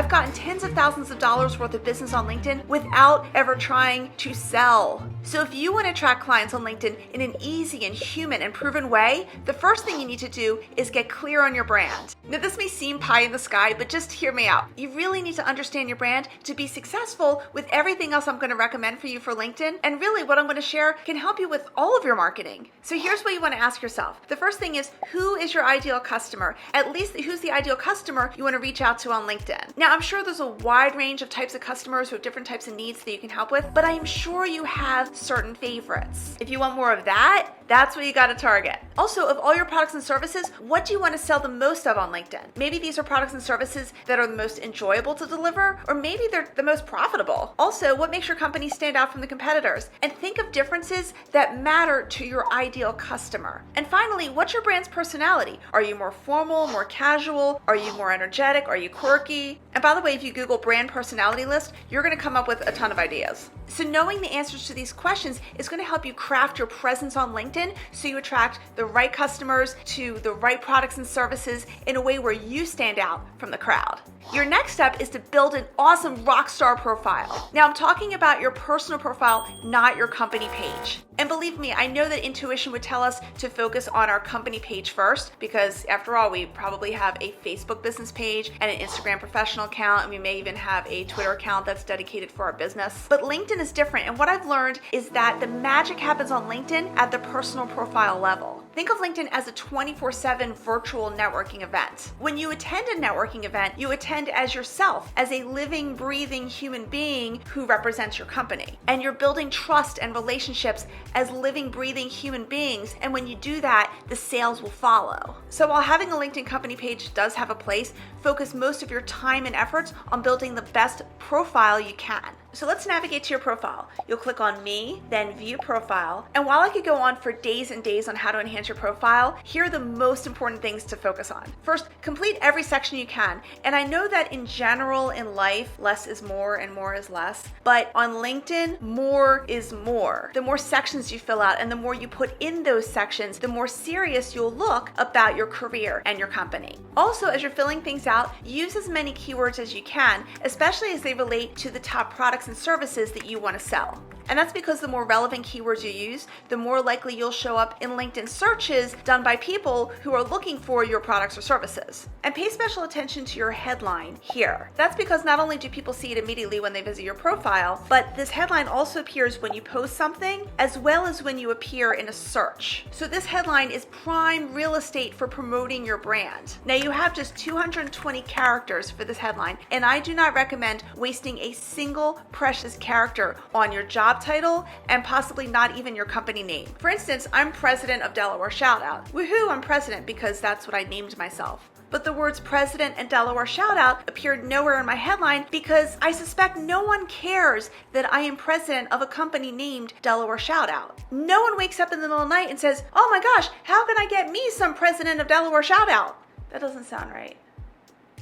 I've gotten tens of thousands of dollars worth of business on LinkedIn without ever trying to sell. So if you want to attract clients on LinkedIn in an easy and human and proven way, the first thing you need to do is get clear on your brand. Now this may seem pie in the sky, but just hear me out. You really need to understand your brand to be successful with everything else I'm going to recommend for you for LinkedIn. And really what I'm going to share can help you with all of your marketing. So here's what you want to ask yourself. The first thing is, who is your ideal customer? At least who's the ideal customer you want to reach out to on LinkedIn. Now I'm sure there's a wide range of types of customers who have different types of needs that you can help with, but I am sure you have certain favorites. If you want more of that, that's what you got to target. Also, of all your products and services, what do you want to sell the most of on LinkedIn? Maybe these are products and services that are the most enjoyable to deliver, or maybe they're the most profitable. Also, what makes your company stand out from the competitors? And think of differences that matter to your ideal customer. And finally, what's your brand's personality? Are you more formal, more casual? Are you more energetic? Are you quirky? And by the way, if you Google brand personality list, you're going to come up with a ton of ideas. So knowing the answers to these questions is going to help you craft your presence on LinkedIn so you attract the right customers to the right products and services in a way where you stand out from the crowd. Your next step is to build an awesome rock star profile. Now I'm talking about your personal profile, not your company page. And believe me, I know that intuition would tell us to focus on our company page first, because after all, we probably have a Facebook business page and an Instagram professional account, and we may even have a Twitter account that's dedicated for our business. But LinkedIn is different, and what I've learned is that the magic happens on LinkedIn at the personal profile level. Think of LinkedIn as a 24/7 virtual networking event. When you attend a networking event, you attend as yourself, as a living, breathing human being who represents your company. And you're building trust and relationships as living, breathing human beings. And when you do that, the sales will follow. So while having a LinkedIn company page does have a place, focus most of your time and efforts on building the best profile you can. So let's navigate to your profile. You'll click on Me, then View Profile. And while I could go on for days and days on how to enhance your profile, here are the most important things to focus on. First, complete every section you can. And I know that in general in life, less is more and more is less. But on LinkedIn, more is more. The more sections you fill out and the more you put in those sections, the more serious you'll look about your career and your company. Also, as you're filling things out, use as many keywords as you can, especially as they relate to the top products and services that you want to sell. And that's because the more relevant keywords you use, the more likely you'll show up in LinkedIn searches done by people who are looking for your products or services. And pay special attention to your headline here. That's because not only do people see it immediately when they visit your profile, but this headline also appears when you post something, as well as when you appear in a search. So this headline is prime real estate for promoting your brand. Now you have just 220 characters for this headline, and I do not recommend wasting a single precious character on your job title and possibly not even your company name. For instance, I'm president of Delaware ShoutOut. Woohoo, I'm president because that's what I named myself. But the words president and Delaware ShoutOut appeared nowhere in my headline because I suspect no one cares that I am president of a company named Delaware ShoutOut. No one wakes up in the middle of the night and says, oh my gosh, how can I get me some president of Delaware ShoutOut? That doesn't sound right.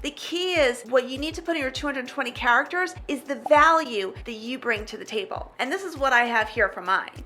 The key is what you need to put in your 220 characters is the value that you bring to the table. And this is what I have here for mine.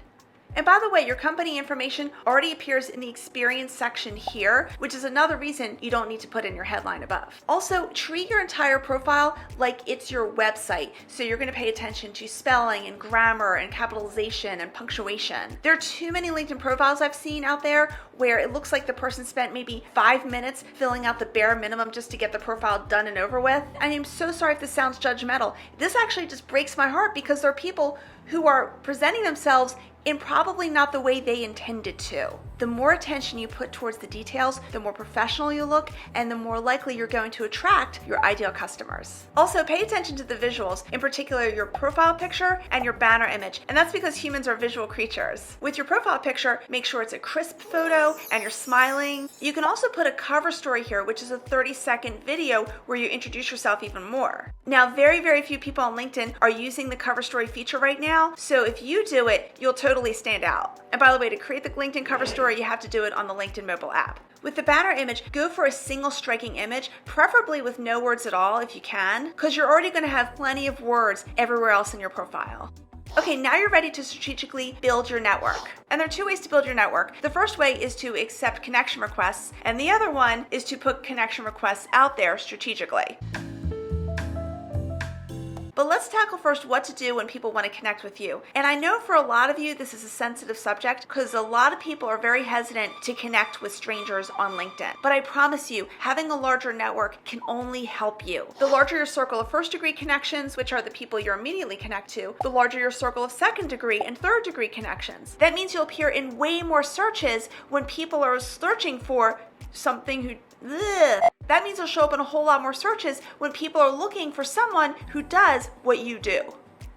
And by the way, your company information already appears in the experience section here, which is another reason you don't need to put in your headline above. Also, treat your entire profile like it's your website. So you're going to pay attention to spelling and grammar and capitalization and punctuation. There are too many LinkedIn profiles I've seen out there where it looks like the person spent maybe 5 minutes filling out the bare minimum just to get the profile done and over with. I am so sorry if this sounds judgmental. This actually just breaks my heart because there are people who are presenting themselves in probably not the way they intended to. The more attention you put towards the details, the more professional you look, and the more likely you're going to attract your ideal customers. Also, pay attention to the visuals, in particular your profile picture and your banner image, and that's because humans are visual creatures. With your profile picture, make sure it's a crisp photo and you're smiling. You can also put a cover story here, which is a 30-second video where you introduce yourself even more. Now, very, very few people on LinkedIn are using the cover story feature right now, so if you do it, you'll totally stand out. And by the way, to create the LinkedIn cover story, you have to do it on the LinkedIn mobile app. With the banner image, go for a single striking image, preferably with no words at all if you can, because you're already going to have plenty of words everywhere else in your profile. Okay, now you're ready to strategically build your network. And there are 2 ways to build your network. The first way is to accept connection requests, and the other one is to put connection requests out there strategically. But let's tackle first what to do when people want to connect with you. And I know for a lot of you, this is a sensitive subject because a lot of people are very hesitant to connect with strangers on LinkedIn. But I promise you, having a larger network can only help you. The larger your circle of first-degree connections, which are the people you're immediately connect to, the larger your circle of second-degree and third-degree connections. That means you'll appear in way more searches when people are searching for something who that means you'll show up in a whole lot more searches when people are looking for someone who does what you do.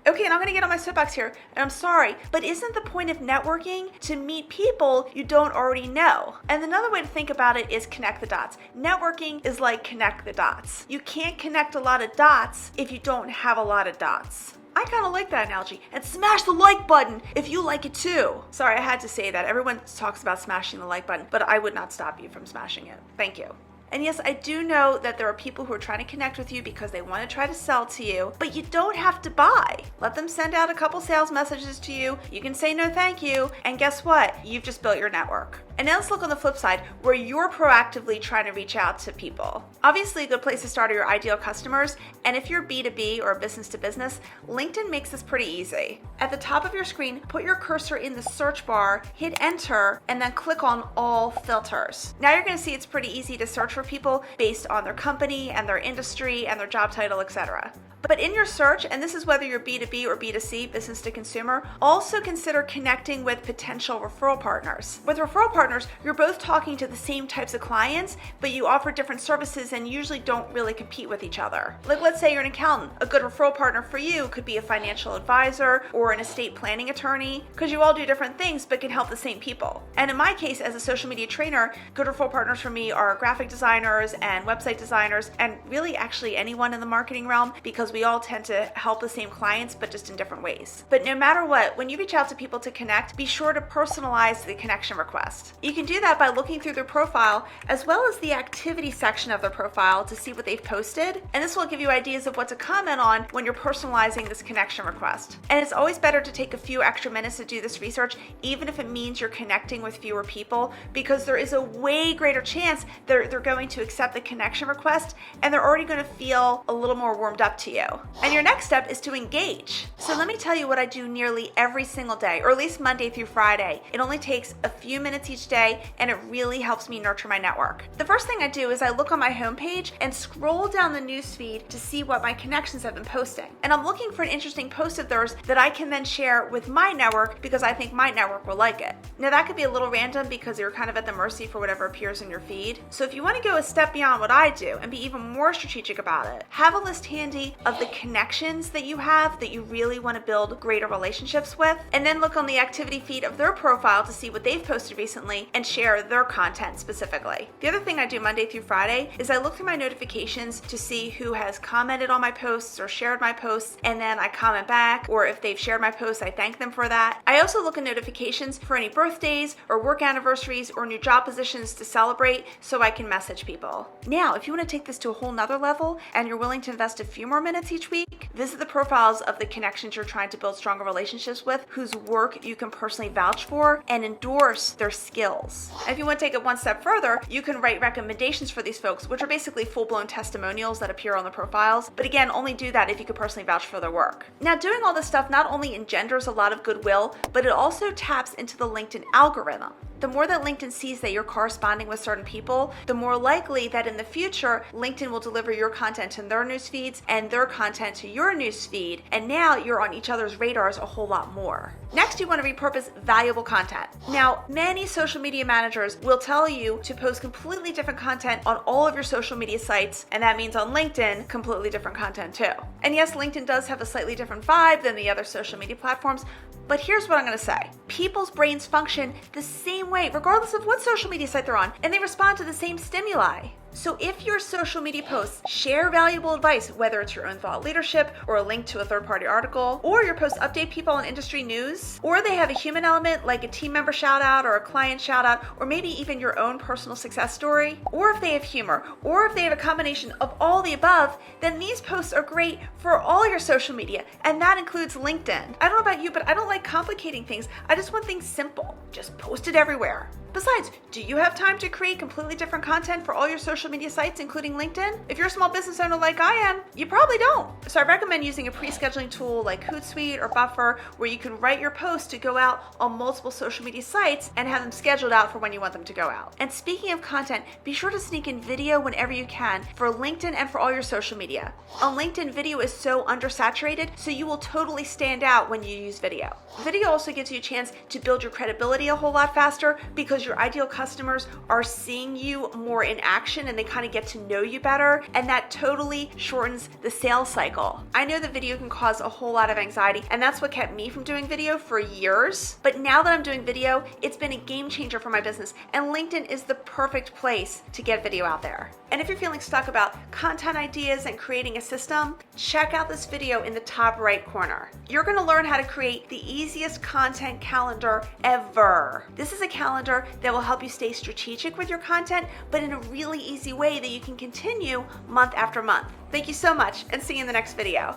Okay, and I'm gonna get on my soapbox here, and I'm sorry, but isn't the point of networking to meet people you don't already know? And another way to think about it is connect the dots. Networking is like connect the dots. You can't connect a lot of dots if you don't have a lot of dots. I kind of like that analogy. And smash the like button if you like it too. Sorry, I had to say that. Everyone talks about smashing the like button, but I would not stop you from smashing it. Thank you. And yes, I do know that there are people who are trying to connect with you because they want to try to sell to you, but you don't have to buy. Let them send out a couple sales messages to you. You can say no thank you. And guess what? You've just built your network. And now let's look on the flip side where you're proactively trying to reach out to people. Obviously, a good place to start are your ideal customers. And if you're B2B or business to business, LinkedIn makes this pretty easy. At the top of your screen, put your cursor in the search bar, hit enter, and then click on all filters. Now you're going to see it's pretty easy to search for people based on their company and their industry and their job title, etc. But in your search, and this is whether you're B2B or B2C, business to consumer, also consider connecting with potential referral partners. With referral partners, you're both talking to the same types of clients, but you offer different services and usually don't really compete with each other. Like let's say you're an accountant. A good referral partner for you could be a financial advisor or an estate planning attorney, because you all do different things but can help the same people. And in my case, as a social media trainer, good referral partners for me are graphic designers and website designers, and really actually anyone in the marketing realm, because we all tend to help the same clients, but just in different ways. But no matter what, when you reach out to people to connect, be sure to personalize the connection request. You can do that by looking through their profile as well as the activity section of their profile to see what they've posted. And this will give you ideas of what to comment on when you're personalizing this connection request. And it's always better to take a few extra minutes to do this research, even if it means you're connecting with fewer people, because there is a way greater chance they're going to accept the connection request and they're already going to feel a little more warmed up to you. And your next step is to engage. So let me tell you what I do nearly every single day, or at least Monday through Friday. It only takes a few minutes each day, and it really helps me nurture my network. The first thing I do is I look on my homepage and scroll down the newsfeed to see what my connections have been posting. And I'm looking for an interesting post of theirs that I can then share with my network because I think my network will like it. Now that could be a little random because you're kind of at the mercy for whatever appears in your feed. So if you want to go a step beyond what I do and be even more strategic about it, have a list handy of the connections that you have that you really want to build greater relationships with, and then look on the activity feed of their profile to see what they've posted recently and share their content specifically. The other thing I do Monday through Friday is I look through my notifications to see who has commented on my posts or shared my posts, and then I comment back, or if they've shared my posts, I thank them for that. I also look at notifications for any birthdays or work anniversaries or new job positions to celebrate so I can message people. Now, if you want to take this to a whole nother level and you're willing to invest a few more minutes each week, visit the profiles of the connections you're trying to build stronger relationships with, whose work you can personally vouch for, and endorse their skills. And if you want to take it one step further, you can write recommendations for these folks, which are basically full-blown testimonials that appear on the profiles. But again, only do that if you could personally vouch for their work. Now, doing all this stuff not only engenders a lot of goodwill, but it also taps into the LinkedIn algorithm. The more that LinkedIn sees that you're corresponding with certain people, the more likely that in the future, LinkedIn will deliver your content to their news feeds and their content to your news feed. And now you're on each other's radars a whole lot more. Next, you want to repurpose valuable content. Now, many social media managers will tell you to post completely different content on all of your social media sites, and that means on LinkedIn, completely different content too. And yes, LinkedIn does have a slightly different vibe than the other social media platforms, but here's what I'm going to say. People's brains function the same way, regardless of what social media site they're on, and they respond to the same stimuli. So if your social media posts share valuable advice, whether it's your own thought leadership or a link to a third-party article, or your posts update people on industry news, or they have a human element like a team member shout out or a client shout out, or maybe even your own personal success story, or if they have humor, or if they have a combination of all the above, then these posts are great for all your social media, and that includes LinkedIn. I don't know about you, but I don't like complicating things. I just want things simple. Just post it everywhere. Besides, do you have time to create completely different content for all your social media sites, including LinkedIn? If you're a small business owner like I am, you probably don't. So So I recommend using a pre-scheduling tool like Hootsuite or Buffer, where you can write your posts to go out on multiple social media sites and have them scheduled out for when you want them to go out. And speaking of content, be sure to sneak in video whenever you can for LinkedIn and for all your social media. On LinkedIn, video is so undersaturated, so you will totally stand out when you use video. Video also gives you a chance to build your credibility a whole lot faster because your ideal customers are seeing you more in action and they kind of get to know you better, and that totally shortens the sales cycle. I know that video can cause a whole lot of anxiety, and that's what kept me from doing video for years. But now that I'm doing video, it's been a game changer for my business, and LinkedIn is the perfect place to get video out there. And if you're feeling stuck about content ideas and creating a system, check out this video in the top right corner. You're going to learn how to create the easiest content calendar ever. This is a calendar that will help you stay strategic with your content, but in a really easy way that you can continue month after month. Thank you so much, and see you in the next video.